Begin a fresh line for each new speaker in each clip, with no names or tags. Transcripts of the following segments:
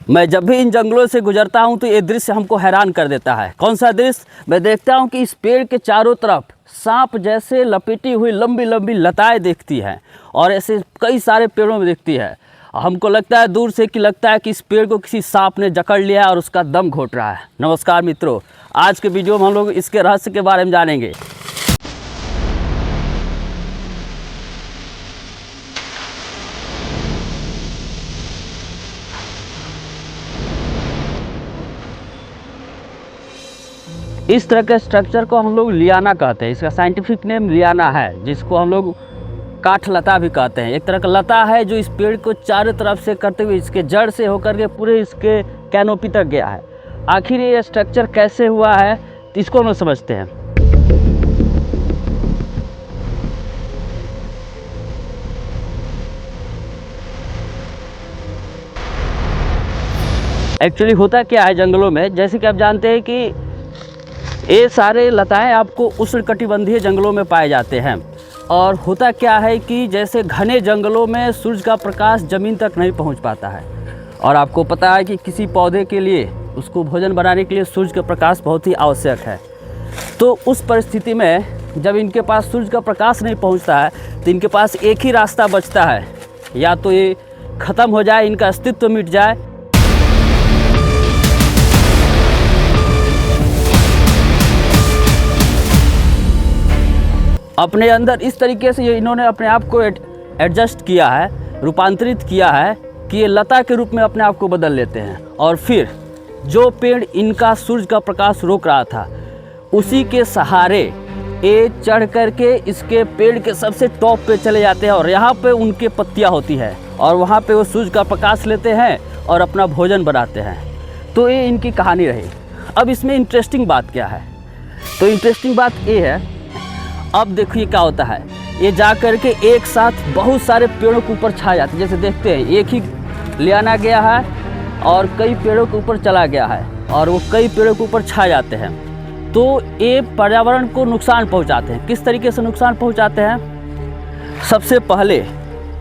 मैं जब भी इन जंगलों से गुजरता हूं तो ये दृश्य हमको हैरान कर देता है। कौन सा दृश्य? मैं देखता हूं कि इस पेड़ के चारों तरफ सांप जैसे लपेटी हुई लंबी लंबी लताएं दिखती हैं और ऐसे कई सारे पेड़ों में दिखती है। हमको लगता है दूर से कि लगता है कि इस पेड़ को किसी सांप ने जकड़ लिया है और उसका दम घोट रहा है। नमस्कार मित्रों, आज के वीडियो में हम लोग इसके रहस्य के बारे में जानेंगे। इस तरह के स्ट्रक्चर को हम लोग लियाना कहते हैं। इसका साइंटिफिक नेम लियाना है, जिसको हम लोग काठ लता भी कहते हैं। एक तरह का लता है जो इस पेड़ को चारों तरफ से करते हुए इसके जड़ से होकर के पूरे इसके कैनोपी तक गया है। आखिर ये स्ट्रक्चर कैसे हुआ है तो इसको हम समझते हैं। एक्चुअली होता क्या है जंगलों में, जैसे कि आप जानते हैं कि ये सारे लताएं आपको उष्णकटिबंधीय जंगलों में पाए जाते हैं। और होता क्या है कि जैसे घने जंगलों में सूरज का प्रकाश ज़मीन तक नहीं पहुंच पाता है, और आपको पता है कि किसी पौधे के लिए, उसको भोजन बनाने के लिए सूरज का प्रकाश बहुत ही आवश्यक है। तो उस परिस्थिति में जब इनके पास सूरज का प्रकाश नहीं पहुंचता है तो इनके पास एक ही रास्ता बचता है, या तो ये ख़त्म हो जाए, इनका अस्तित्व मिट जाए, अपने अंदर इस तरीके से ये इन्होंने अपने आप को एडजस्ट किया है, रूपांतरित किया है कि ये लता के रूप में अपने आप को बदल लेते हैं। और फिर जो पेड़ इनका सूरज का प्रकाश रोक रहा था, उसी के सहारे ये चढ़ करके इसके पेड़ के सबसे टॉप पे चले जाते हैं और यहाँ पे उनके पत्तियाँ होती है और वहाँ पे वो सूरज का प्रकाश लेते हैं और अपना भोजन बनाते हैं। तो ये इनकी कहानी रही। अब इसमें इंटरेस्टिंग बात क्या है? तो इंटरेस्टिंग बात ये है, अब देखिए क्या होता है, ये जा कर के एक साथ बहुत सारे पेड़ों के ऊपर छा जाते हैं। जैसे देखते हैं, एक ही लियाना गया है और कई पेड़ों के ऊपर चला गया है और वो कई पेड़ों के ऊपर छा जाते हैं। तो ये पर्यावरण को नुकसान पहुंचाते हैं। किस तरीके से नुकसान पहुंचाते हैं? सबसे पहले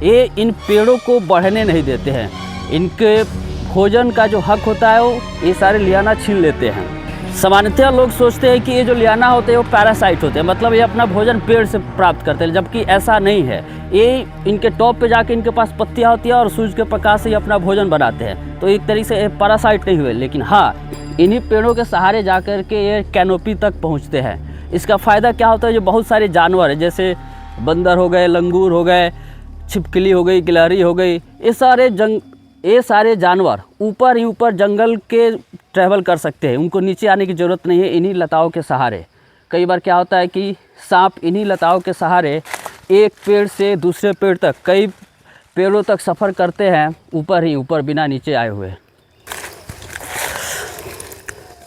ये इन पेड़ों को बढ़ने नहीं देते हैं। इनके भोजन का जो हक होता है वो ये सारे लियाना छीन लेते हैं। सामान्यतः लोग सोचते हैं कि ये जो लियाना होते हैं वो पैरासाइट होते हैं, मतलब ये अपना भोजन पेड़ से प्राप्त करते हैं, जबकि ऐसा नहीं है। ये इनके टॉप पे जाके इनके पास पत्तियाँ होती हैं और सूरज के प्रकाश से ये अपना भोजन बनाते हैं। तो एक तरीके से पैरासाइट नहीं हुए, लेकिन हाँ, इन्हीं पेड़ों के सहारे जा कर के ये कैनोपी तक पहुँचते हैं। इसका फ़ायदा क्या होता है? जो बहुत सारे जानवर हैं, जैसे बंदर हो गए, लंगूर हो गए, छिपकली हो गई, गिलहरी हो गई, ये सारे जानवर ऊपर ही ऊपर जंगल के ट्रैवल कर सकते हैं। उनको नीचे आने की ज़रूरत नहीं है इन्हीं लताओं के सहारे। कई बार क्या होता है कि सांप इन्हीं लताओं के सहारे एक पेड़ से दूसरे पेड़ तक, कई पेड़ों तक सफ़र करते हैं, ऊपर ही ऊपर, बिना नीचे आए हुए।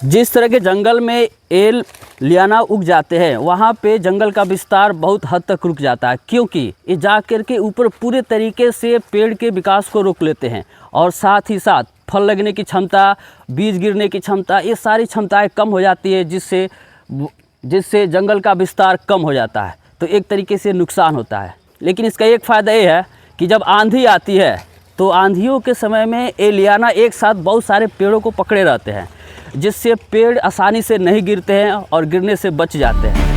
जिस तरह के जंगल में एल लियाना उग जाते हैं, वहाँ पे जंगल का विस्तार बहुत हद तक रुक जाता है, क्योंकि ये जा कर के ऊपर पूरे तरीके से पेड़ के विकास को रोक लेते हैं। और साथ ही साथ फल लगने की क्षमता, बीज गिरने की क्षमता, ये सारी क्षमताएं कम हो जाती है, जिससे जंगल का विस्तार कम हो जाता है। तो एक तरीके से नुकसान होता है। लेकिन इसका एक फ़ायदा ये है कि जब आंधी आती है तो आंधियों के समय में ये लियाना एक साथ बहुत सारे पेड़ों को पकड़े रहते हैं, जिससे पेड़ आसानी से नहीं गिरते हैं और गिरने से बच जाते हैं।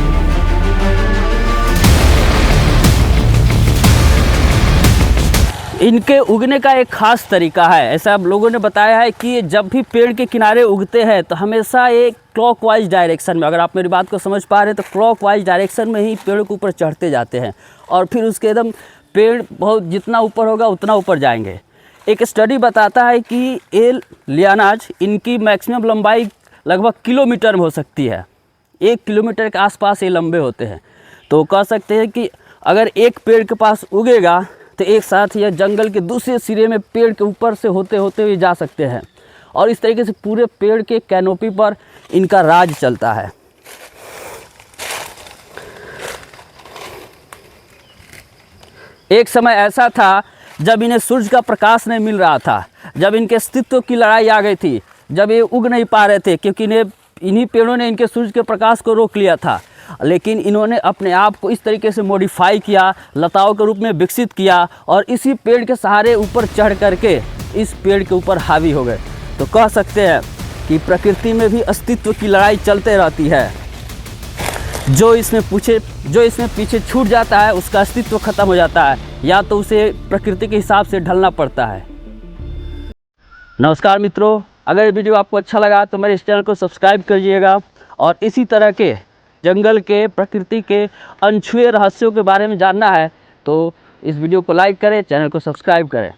इनके उगने का एक ख़ास तरीका है। ऐसा लोगों ने बताया है कि जब भी पेड़ के किनारे उगते हैं तो हमेशा एक क्लॉकवाइज डायरेक्शन में, अगर आप मेरी बात को समझ पा रहे हैं तो क्लॉकवाइज डायरेक्शन में ही पेड़ के ऊपर चढ़ते जाते हैं और फिर उसके एकदम पेड़ बहुत जितना ऊपर होगा उतना ऊपर जाएंगे। एक स्टडी बताता है कि ये लियानाज, इनकी मैक्सिमम लंबाई लगभग किलोमीटर में हो सकती है। 1 किलोमीटर के आसपास ये लंबे होते हैं। तो कह सकते हैं कि अगर एक पेड़ के पास उगेगा तो एक साथ यह जंगल के दूसरे सिरे में पेड़ के ऊपर से होते होते हुए जा सकते हैं। और इस तरीके से पूरे पेड़ के कैनोपी पर इनका राज चलता है। एक समय ऐसा था जब इन्हें सूरज का प्रकाश नहीं मिल रहा था, जब इनके अस्तित्व की लड़ाई आ गई थी, जब ये उग नहीं पा रहे थे, क्योंकि इन्हीं पेड़ों ने इनके सूरज के प्रकाश को रोक लिया था। लेकिन इन्होंने अपने आप को इस तरीके से मॉडिफाई किया, लताओं के रूप में विकसित किया और इसी पेड़ के सहारे ऊपर चढ़ करके इस पेड़ के ऊपर हावी हो गए। तो कह सकते हैं कि प्रकृति में भी अस्तित्व की लड़ाई चलते रहती है। जो इसमें पीछे छूट जाता है उसका अस्तित्व खत्म हो जाता है, या तो उसे प्रकृति के हिसाब से ढलना पड़ता है। नमस्कार मित्रों, अगर ये वीडियो आपको अच्छा लगा तो मेरे इस चैनल को सब्सक्राइब करिएगा और इसी तरह के जंगल के, प्रकृति के अनछुए रहस्यों के बारे में जानना है तो इस वीडियो को लाइक करें, चैनल को सब्सक्राइब करें।